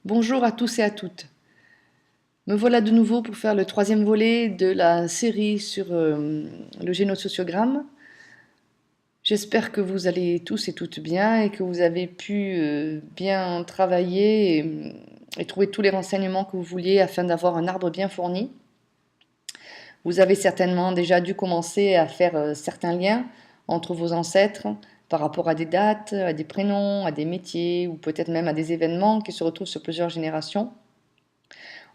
Bonjour à tous et à toutes. Me voilà de nouveau pour faire le troisième volet de la série sur le génosociogramme. J'espère que vous allez tous et toutes bien et que vous avez pu bien travailler et trouver tous les renseignements que vous vouliez afin d'avoir un arbre bien fourni. Vous avez certainement déjà dû commencer à faire certains liens entre vos ancêtres par rapport à des dates, à des prénoms, à des métiers ou peut-être même à des événements qui se retrouvent sur plusieurs générations.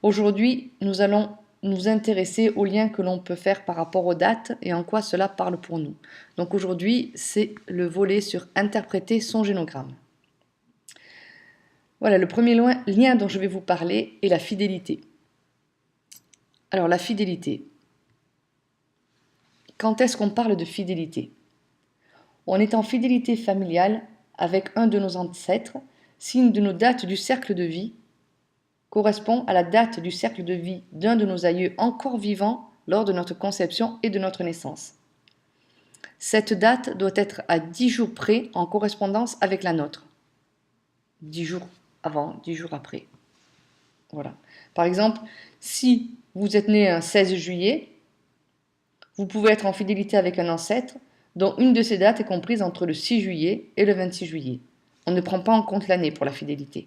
Aujourd'hui, nous allons nous intéresser aux liens que l'on peut faire par rapport aux dates et en quoi cela parle pour nous. Donc aujourd'hui, c'est le volet sur interpréter son génogramme. Voilà, le premier lien dont je vais vous parler est la fidélité. Alors la fidélité. Quand est-ce qu'on parle de fidélité? On est en fidélité familiale avec un de nos ancêtres, signe de nos dates du cercle de vie, correspond à la date du cercle de vie d'un de nos aïeux encore vivants lors de notre conception et de notre naissance. Cette date doit être à 10 jours près en correspondance avec la nôtre. 10 jours avant, 10 jours après. Voilà. Par exemple, si vous êtes né un 16 juillet, vous pouvez être en fidélité avec un ancêtre dont une de ces dates est comprise entre le 6 juillet et le 26 juillet. On ne prend pas en compte l'année pour la fidélité.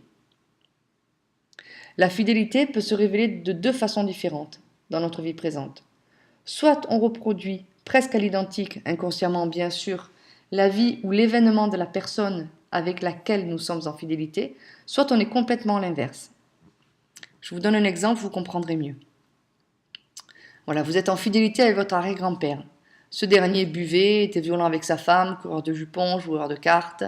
La fidélité peut se révéler de deux façons différentes dans notre vie présente. Soit on reproduit presque à l'identique, inconsciemment bien sûr, la vie ou l'événement de la personne avec laquelle nous sommes en fidélité, soit on est complètement l'inverse. Je vous donne un exemple, vous comprendrez mieux. Voilà, vous êtes en fidélité avec votre arrière-grand-père. Ce dernier buvait, était violent avec sa femme, coureur de jupons, joueur de cartes.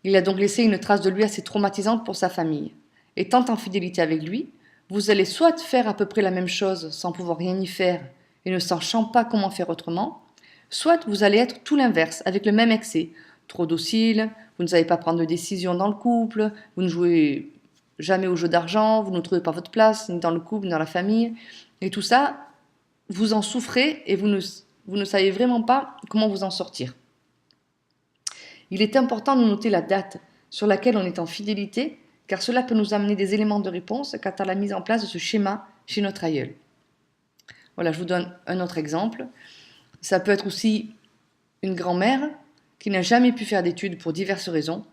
Il a donc laissé une trace de lui assez traumatisante pour sa famille. Étant en fidélité avec lui, vous allez soit faire à peu près la même chose sans pouvoir rien y faire et ne sachant pas comment faire autrement, soit vous allez être tout l'inverse, avec le même excès. Trop docile, vous ne savez pas prendre de décision dans le couple, vous ne jouez jamais au jeu d'argent, vous ne trouvez pas votre place, ni dans le couple, ni dans la famille. Et tout ça, vous en souffrez et vous ne savez vraiment pas comment vous en sortir. Il est important de noter la date sur laquelle on est en fidélité, car cela peut nous amener des éléments de réponse quant à la mise en place de ce schéma chez notre aïeul. Voilà, je vous donne un autre exemple. Ça peut être aussi une grand-mère qui n'a jamais pu faire d'études pour diverses raisons.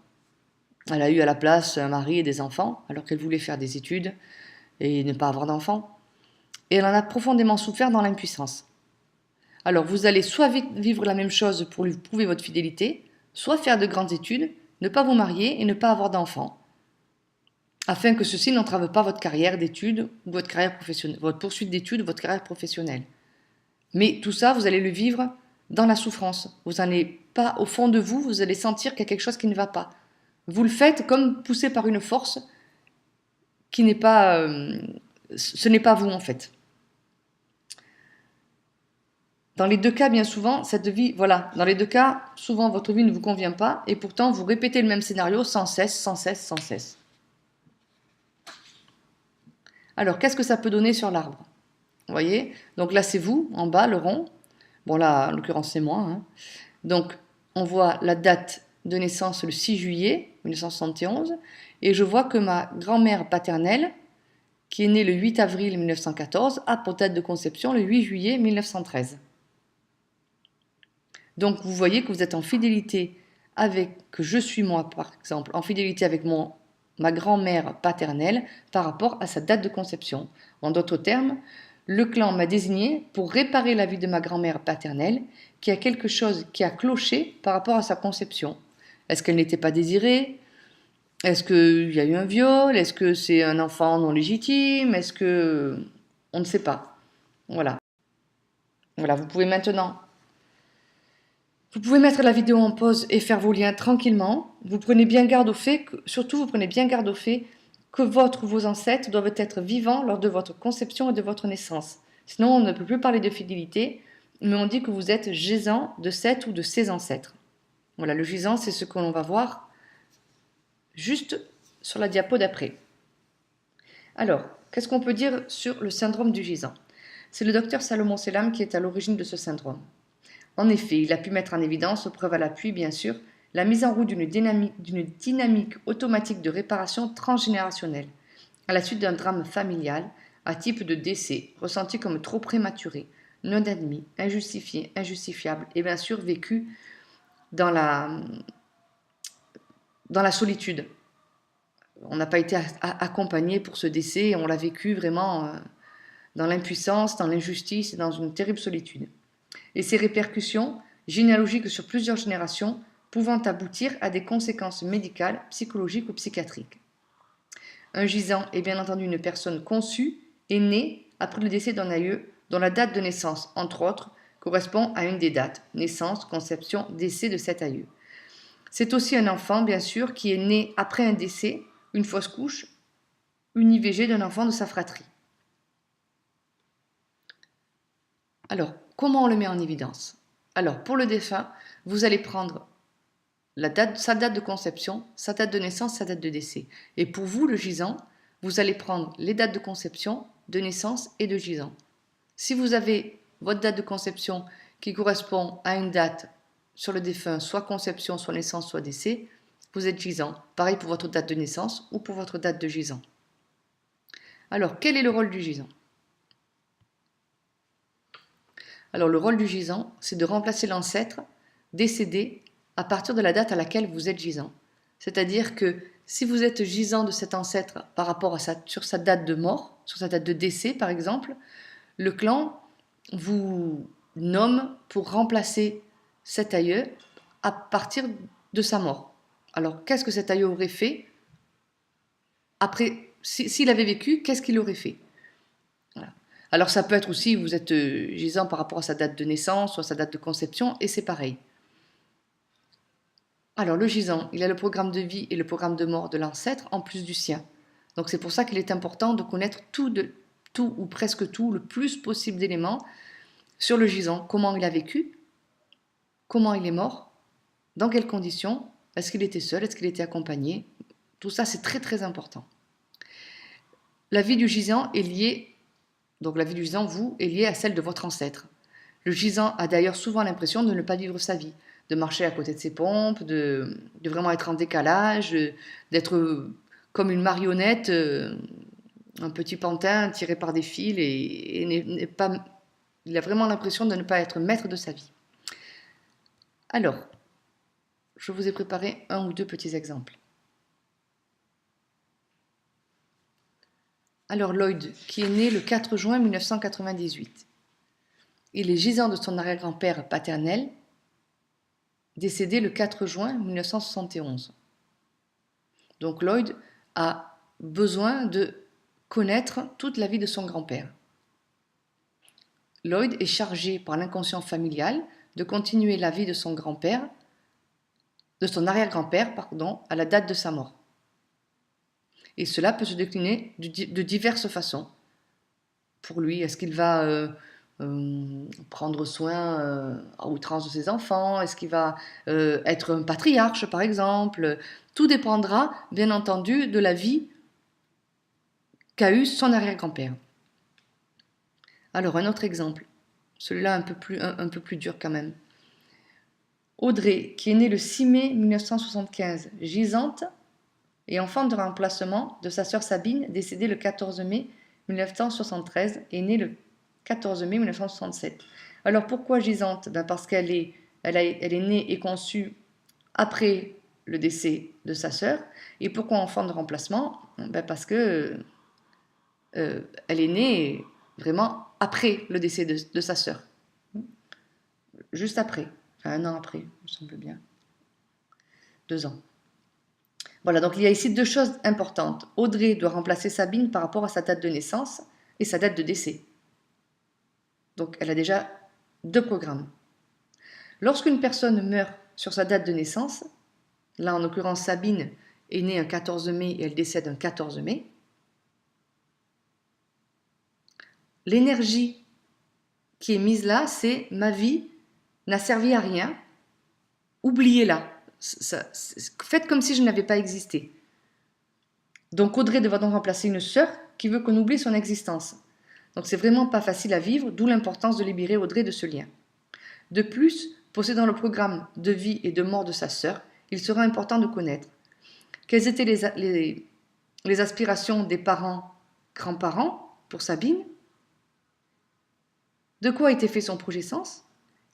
Elle a eu à la place un mari et des enfants, alors qu'elle voulait faire des études et ne pas avoir d'enfants. Et elle en a profondément souffert dans l'impuissance. Alors vous allez soit vivre la même chose pour lui prouver votre fidélité, soit faire de grandes études, ne pas vous marier et ne pas avoir d'enfants, afin que ceci n'entrave pas votre carrière d'études ou votre carrière professionnelle, votre poursuite d'études ou votre carrière professionnelle. Mais tout ça, vous allez le vivre dans la souffrance. Vous n'allez pas, au fond de vous, vous allez sentir qu'il y a quelque chose qui ne va pas. Vous le faites comme poussé par une force qui n'est pas, ce n'est pas vous en fait. Dans les deux cas, bien souvent, cette vie, voilà, dans les deux cas, souvent votre vie ne vous convient pas et pourtant vous répétez le même scénario sans cesse, sans cesse, sans cesse. Alors, qu'est-ce que ça peut donner sur l'arbre? Vous voyez? Donc là, c'est vous, en bas, le rond. Bon, là, en l'occurrence, c'est moi. Hein. Donc, on voit la date de naissance le 6 juillet 1971 et je vois que ma grand-mère paternelle, qui est née le 8 avril 1914, a pour date de conception le 8 juillet 1913. Donc vous voyez que vous êtes en fidélité avec, que je suis moi par exemple, en fidélité avec ma grand-mère paternelle par rapport à sa date de conception. En d'autres termes, le clan m'a désigné pour réparer la vie de ma grand-mère paternelle qui a quelque chose qui a cloché par rapport à sa conception. Est-ce qu'elle n'était pas désirée? Est-ce qu'il y a eu un viol? Est-ce que c'est un enfant non légitime? Est-ce que... On ne sait pas. Voilà. Voilà, vous pouvez maintenant... Vous pouvez mettre la vidéo en pause et faire vos liens tranquillement. Vous prenez bien garde au fait, surtout vous prenez bien garde au fait que vos ancêtres doivent être vivants lors de votre conception et de votre naissance. Sinon, on ne peut plus parler de fidélité, mais on dit que vous êtes gisant de cet ou de ses ancêtres. Voilà, le gisant, c'est ce que l'on va voir juste sur la diapo d'après. Alors, qu'est-ce qu'on peut dire sur le syndrome du gisant? C'est le docteur Salomon Selam qui est à l'origine de ce syndrome. En effet, il a pu mettre en évidence, preuve à l'appui bien sûr, la mise en route d'une dynamique automatique de réparation transgénérationnelle, à la suite d'un drame familial, à type de décès, ressenti comme trop prématuré, non admis, injustifié, injustifiable, et bien sûr vécu dans la solitude. On n'a pas été accompagné pour ce décès, on l'a vécu vraiment dans l'impuissance, dans l'injustice et dans une terrible solitude. Et ces répercussions, généalogiques sur plusieurs générations, pouvant aboutir à des conséquences médicales, psychologiques ou psychiatriques. Un gisant est bien entendu une personne conçue et née après le décès d'un aïeux dont la date de naissance, entre autres, correspond à une des dates, naissance, conception, décès de cet aïeux. C'est aussi un enfant, bien sûr, qui est né après un décès, une fausse couche, une IVG d'un enfant de sa fratrie. Alors, comment on le met en évidence? Alors, pour le défunt, vous allez prendre sa date de conception, sa date de naissance, sa date de décès. Et pour vous, le gisant, vous allez prendre les dates de conception, de naissance et de gisant. Si vous avez votre date de conception qui correspond à une date sur le défunt, soit conception, soit naissance, soit décès, vous êtes gisant. Pareil pour votre date de naissance ou pour votre date de gisant. Alors, quel est le rôle du gisant? Alors, le rôle du gisant, c'est de remplacer l'ancêtre décédé à partir de la date à laquelle vous êtes gisant. C'est-à-dire que si vous êtes gisant de cet ancêtre par rapport sur sa date de mort, sur sa date de décès par exemple, le clan vous nomme pour remplacer cet aïeux à partir de sa mort. Alors, qu'est-ce que cet aïeux aurait fait après, s'il avait vécu, qu'est-ce qu'il aurait fait? Voilà. Alors, ça peut être aussi, vous êtes gisant par rapport à sa date de naissance ou à sa date de conception, et c'est pareil. Alors, le gisant, il a le programme de vie et le programme de mort de l'ancêtre en plus du sien. Donc, c'est pour ça qu'il est important de connaître tout ou presque tout, le plus possible d'éléments sur le gisant. Comment il a vécu, comment il est mort, dans quelles conditions, est-ce qu'il était seul, est-ce qu'il était accompagné. Tout ça, c'est très très important. La vie du gisant est liée, donc la vie du gisant, vous, est liée à celle de votre ancêtre. Le gisant a d'ailleurs souvent l'impression de ne pas vivre sa vie, de marcher à côté de ses pompes, de vraiment être en décalage, d'être comme une marionnette, un petit pantin tiré par des fils et il a vraiment l'impression de ne pas être maître de sa vie. Alors, je vous ai préparé un ou deux petits exemples. Alors Lloyd, qui est né le 4 juin 1998, il est gisant de son arrière-grand-père paternel, décédé le 4 juin 1971. Donc Lloyd a besoin de connaître toute la vie de son grand-père. Lloyd est chargé par l'inconscient familial de continuer la vie de son grand-père, de son arrière-grand-père, pardon, à la date de sa mort. Et cela peut se décliner de diverses façons. Pour lui, est-ce qu'il va prendre soin à outrance de ses enfants? Est-ce qu'il va être un patriarche, par exemple? Tout dépendra, bien entendu, de la vie qu'a eu son arrière-grand-père. Alors, un autre exemple. Celui-là un peu plus dur quand même. Audrey, qui est née le 6 mai 1975, gisante et enfant de remplacement de sa sœur Sabine, décédée le 14 mai 1973 et née le 14 mai 1967. Alors pourquoi gisante? Parce qu'elle est née et conçue après le décès de sa sœur. Et pourquoi enfant de remplacement? Parce que elle est née vraiment après le décès de sa sœur. Juste après, enfin 1 an après, il me semble bien. 2 ans. Voilà, donc il y a ici deux choses importantes. Audrey doit remplacer Sabine par rapport à sa date de naissance et sa date de décès. Donc elle a déjà 2 programmes. Lorsqu'une personne meurt sur sa date de naissance, là en l'occurrence Sabine est née un 14 mai et elle décède un 14 mai, l'énergie qui est mise là, c'est ma vie n'a servi à rien, oubliez-la. Faites comme si je n'avais pas existé. Donc Audrey devra donc remplacer une sœur qui veut qu'on oublie son existence. Donc c'est vraiment pas facile à vivre, d'où l'importance de libérer Audrey de ce lien. De plus, possédant le programme de vie et de mort de sa sœur, il sera important de connaître quelles étaient les aspirations des parents, grands-parents pour Sabine, de quoi était fait son projet sens,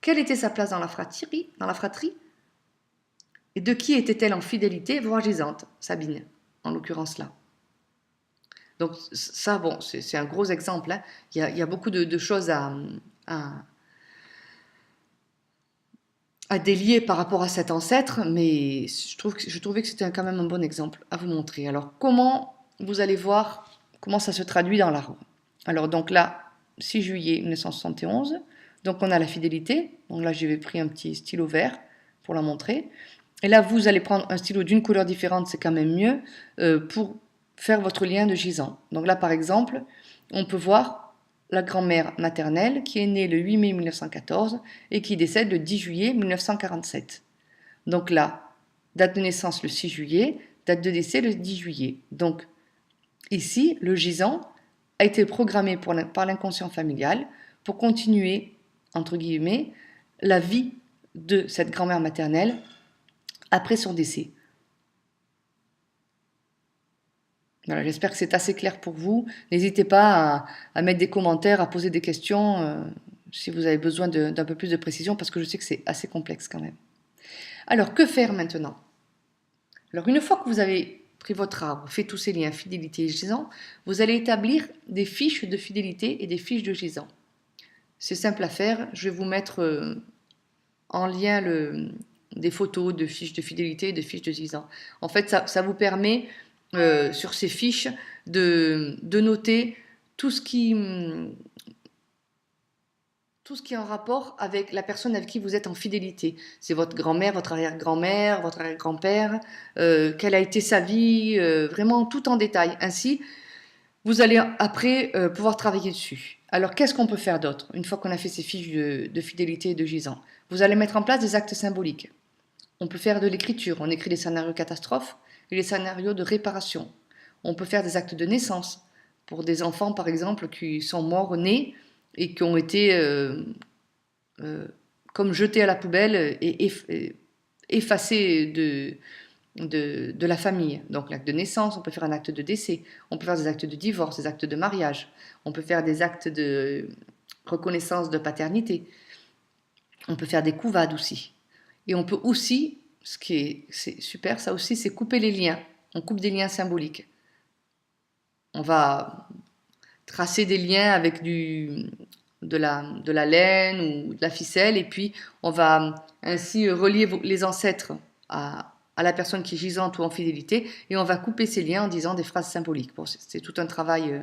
quelle était sa place dans la fratrie, et de qui était-elle en fidélité, voire gisante, Sabine, en l'occurrence là. Donc ça, bon, c'est un gros exemple. Hein. Il y a beaucoup de choses à délier par rapport à cet ancêtre, mais je trouvais que c'était quand même un bon exemple à vous montrer. Alors, comment vous allez voir comment ça se traduit dans l'arbre. Alors, donc là, 6 juillet 1971, donc on a la fidélité. Donc là, j'avais pris un petit stylo vert pour la montrer. Et là, vous allez prendre un stylo d'une couleur différente, c'est quand même mieux, pour faire votre lien de gisant. Donc là, par exemple, on peut voir la grand-mère maternelle qui est née le 8 mai 1914 et qui décède le 10 juillet 1947. Donc là, date de naissance le 6 juillet, date de décès le 10 juillet. Donc ici, le gisant a été programmé par l'inconscient familial pour continuer, entre guillemets, la vie de cette grand-mère maternelle après son décès. Voilà, j'espère que c'est assez clair pour vous. N'hésitez pas à mettre des commentaires, à poser des questions si vous avez besoin d'un peu plus de précision, parce que je sais que c'est assez complexe quand même. Alors, que faire maintenant? Alors, une fois que vous avez pris votre arbre, fait tous ces liens fidélité et gisant, vous allez établir des fiches de fidélité et des fiches de gisant. C'est simple à faire. Je vais vous mettre en lien des photos de fiches de fidélité et de fiches de gisant. En fait, ça vous permet sur ces fiches de noter tout ce qui est en rapport avec la personne avec qui vous êtes en fidélité. C'est votre grand-mère, votre arrière-grand-mère, votre arrière-grand-père, quelle a été sa vie, vraiment tout en détail. Ainsi, vous allez après pouvoir travailler dessus. Alors, qu'est-ce qu'on peut faire d'autre une fois qu'on a fait ces fiches de fidélité et de gisant? Vous allez mettre en place des actes symboliques. On peut faire de l'écriture, on écrit des scénarios catastrophes et les scénarios de réparation. On peut faire des actes de naissance pour des enfants, par exemple, qui sont morts nés et qui ont été comme jetés à la poubelle et effacés de la famille. Donc l'acte de naissance, on peut faire un acte de décès, on peut faire des actes de divorce, des actes de mariage, on peut faire des actes de reconnaissance de paternité, on peut faire des couvades aussi. Et on peut aussi, c'est super, ça aussi, c'est couper les liens. On coupe des liens symboliques. On va tracer des liens avec de la laine ou de la ficelle, et puis on va ainsi relier les ancêtres à la personne qui est gisante ou en fidélité, et on va couper ces liens en disant des phrases symboliques. Bon, c'est tout un travail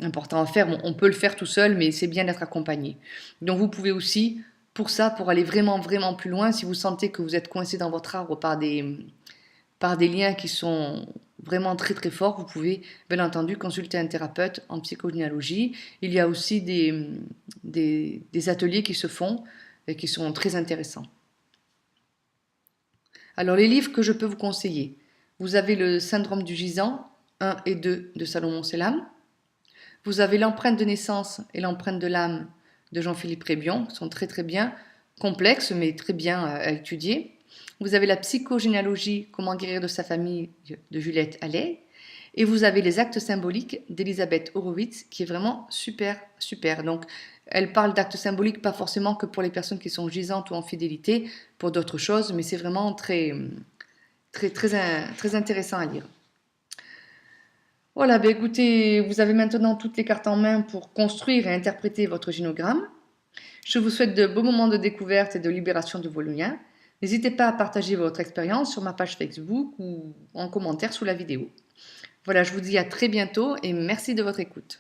important à faire. Bon, on peut le faire tout seul, mais c'est bien d'être accompagné. Donc vous pouvez aussi, pour ça, pour aller vraiment, vraiment plus loin, si vous sentez que vous êtes coincé dans votre arbre par des liens qui sont vraiment très très forts, vous pouvez bien entendu consulter un thérapeute en psychogénéalogie. Il y a aussi des ateliers qui se font et qui sont très intéressants. Alors les livres que je peux vous conseiller, vous avez le syndrome du gisant 1 et 2 de Salomon Selam. Vous avez l'empreinte de naissance et l'empreinte de l'âme de Jean-Philippe Rébion, qui sont très très bien, complexes mais très bien à étudier. Vous avez la psychogénéalogie, comment guérir de sa famille de Juliette Allais. Et vous avez les actes symboliques d'Elisabeth Horowitz, qui est vraiment super, super. Donc, elle parle d'actes symboliques, pas forcément que pour les personnes qui sont gisantes ou en fidélité, pour d'autres choses, mais c'est vraiment très, très, très, très intéressant à lire. Voilà, ben écoutez, vous avez maintenant toutes les cartes en main pour construire et interpréter votre génogramme. Je vous souhaite de beaux moments de découverte et de libération de vos liens. N'hésitez pas à partager votre expérience sur ma page Facebook ou en commentaire sous la vidéo. Voilà, je vous dis à très bientôt et merci de votre écoute.